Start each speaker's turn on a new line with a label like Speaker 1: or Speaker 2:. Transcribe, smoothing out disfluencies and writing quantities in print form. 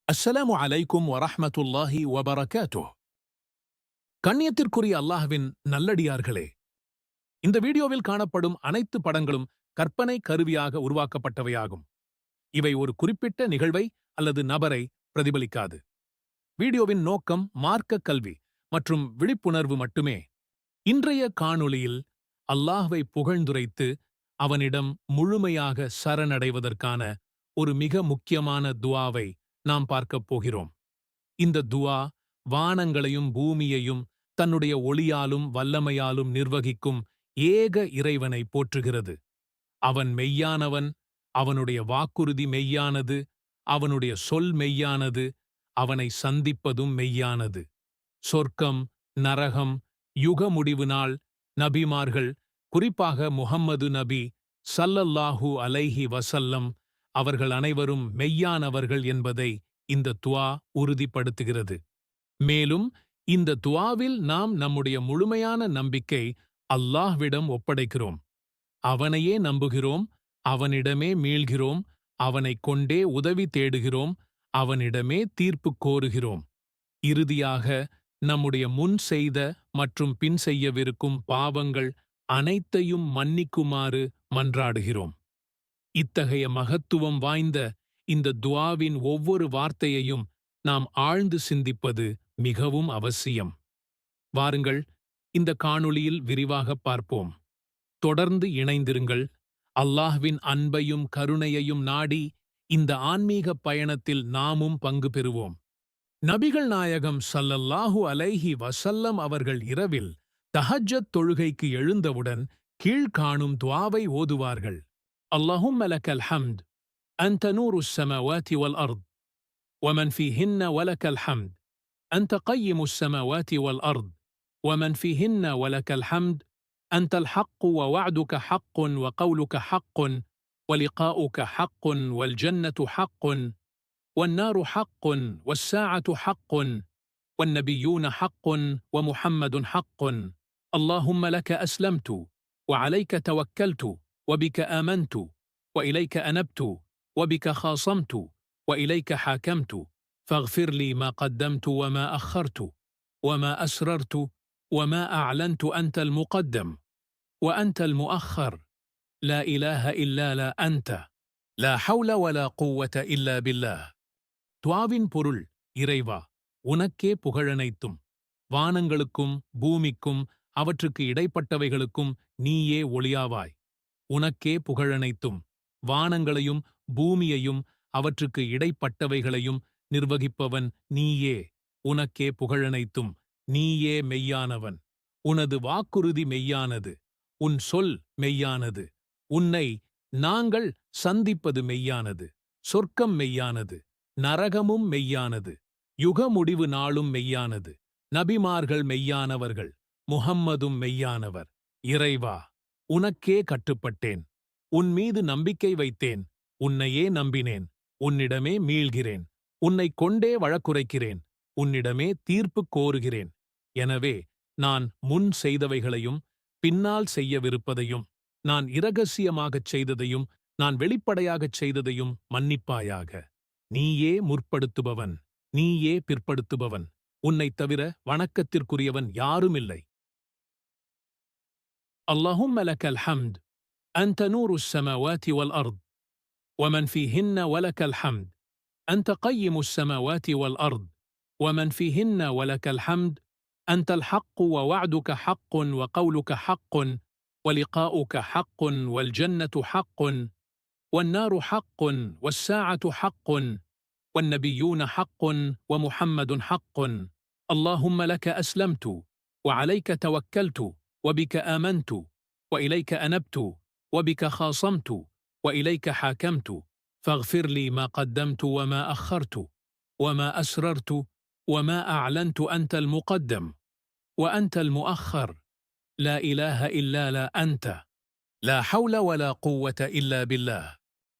Speaker 1: அஸ்ஸலாமு அலைக்கும் வரஹ்மத்துல்லாஹி வபரகாத்துஹ். கண்ணியத்திற்குரிய அல்லாஹ்வின் நல்லடியார்களே, இந்த வீடியோவில் காணப்படும் அனைத்து படங்களும் கற்பனை கருவியாக உருவாக்கப்பட்டவையாகும். இவை ஒரு குறிப்பிட்ட நிகழ்வை அல்லது நபரை பிரதிபலிக்காது. வீடியோவின் நோக்கம் மார்க்க கல்வி மற்றும் விழிப்புணர்வு மட்டுமே. இன்றைய காணொளியில் அல்லாஹ்வை புகழ்ந்துரைத்து அவனிடம் முழுமையாக சரணடைவதற்கான ஒரு மிக முக்கியமான துஆவை நாம் பார்க்கப் போகிறோம். இந்த துஆ வானங்களையும் பூமியையும் தன்னுடைய ஒளியாலும் வல்லமையாலும் நிர்வகிக்கும் ஏக இறைவனை போற்றுகிறது. அவன் மெய்யானவன், அவனுடைய வாக்குறுதி மெய்யானது, அவனுடைய சொல் மெய்யானது, அவனை சந்திப்பதும் மெய்யானது. சொர்க்கம், நரகம், யுக முடிவு நாள், நபிமார்கள், குறிப்பாக முஹம்மது நபி ஸல்லல்லாஹு அலைஹி வஸல்லம் அவர்கள் அனைவரும் மெய்யானவர்கள் என்பதை இந்த துஆ உறுதிப்படுத்துகிறது. மேலும் இந்த துஆவில் நாம் நம்முடைய முழுமையான நம்பிக்கை அல்லாஹ்விடம் ஒப்படைக்கிறோம். அவனையே நம்புகிறோம், அவனிடமே மீள்கிறோம், அவனைக் கொண்டே உதவி தேடுகிறோம், அவனிடமே தீர்ப்பு கோருகிறோம். இறுதியாக நம்முடைய முன் செய்த மற்றும் பின் செய்யவிருக்கும் பாவங்கள் அனைத்தையும் மன்னிக்குமாறு மன்றாடுகிறோம். இத்தகைய மகத்துவம் வாய்ந்த இந்த துஆவின் ஒவ்வொரு வார்த்தையையும் நாம் ஆழ்ந்து சிந்திப்பது மிகவும் அவசியம். வாருங்கள், இந்த காணொளியில் விரிவாகப் பார்ப்போம். தொடர்ந்து இணைந்திருங்கள். அல்லாஹ்வின் அன்பையும் கருணையையும் நாடி இந்த ஆன்மீக பயணத்தில் நாமும் பங்கு பெறுவோம். நபிகள் நாயகம் ஸல்லல்லாஹு அலைஹி வஸல்லம் அவர்கள் இரவில் தஹஜ்ஜத் தொழுகைக்கு எழுந்தவுடன் கீழ்காணும் துஆவை ஓதுவார்கள். اللهم لك الحمد أنت نور السماوات والأرض ومن فيهن ولك الحمد أنت قيم السماوات والأرض ومن فيهن ولك الحمد أنت الحق ووعدك حق وقولك حق ولقاؤك حق والجنة حق والنار حق والساعة حق والنبيون حق ومحمد حق اللهم لك أسلمت وعليك توكلت وبك آمنت وإليك أنبت وبك خاصمت وإليك حاكمت فاغفر لي ما قدمت وما أخرت وما أسررت وما أعلنت أنت المقدم وأنت المؤخر لا إله إلا لا أنت لا حول ولا قوة إلا بالله. துஆவின் பொருள்: இறைவா, உனக்கே புகழனைத்தும். வானங்களுக்கும் பூமிக்கும் அவற்றுக்கு இடைப்பட்டவைகளுக்கும் நீயே ஒளியாவாய். உனக்கே புகழனைத்தும். வானங்களையும் பூமியையும் அவற்றுக்கு இடைப்பட்டவைகளையும் நிர்வகிப்பவன் நீயே. உனக்கே புகழனைத்தும். நீயே மெய்யானவன். உனது வாக்குறுதி மெய்யானது. உன் சொல் மெய்யானது. உன்னை நாங்கள் சந்திப்பது மெய்யானது. சொர்க்கம் மெய்யானது. நரகமும் மெய்யானது. யுக முடிவு நாளும் மெய்யானது. நபிமார்கள் மெய்யானவர்கள். முஹம்மதும் மெய்யானவர். இறைவா, உனக்கே கட்டுப்பட்டேன். உன் மீது நம்பிக்கை வைத்தேன். உன்னையே நம்பினேன். உன்னிடமே மீள்கிறேன். உன்னைக் கொண்டே வழக்குரைக்கிறேன். உன்னிடமே தீர்ப்பு கோருகிறேன். எனவே நான் முன் செய்தவைகளையும் பின்னால் செய்யவிருப்பதையும் நான் இரகசியமாகச் செய்ததையும் நான் வெளிப்படையாகச் செய்ததையும் மன்னிப்பாயாக. நீயே முற்படுத்துபவன், நீயே பிற்படுத்துபவன். உன்னைத் தவிர வணக்கத்திற்குரியவன் யாருமில்லை. اللهم لك الحمد أنت نور السماوات والأرض ومن فيهن ولك الحمد أنت قيم السماوات والأرض ومن فيهن ولك الحمد أنت الحق ووعدك حق وقولك حق ولقاؤك حق والجنة حق والنار حق والساعة حق والنبيون حق ومحمد حق اللهم لك أسلمت وعليك توكلت وبك آمنت وإليك أنبت وبك خاصمت وإليك حاكمت فاغفر لي ما قدمت وما أخرت وما أسررت وما أعلنت أنت المقدم وأنت المؤخر لا إله إلا لا أنت لا حول ولا قوة إلا بالله.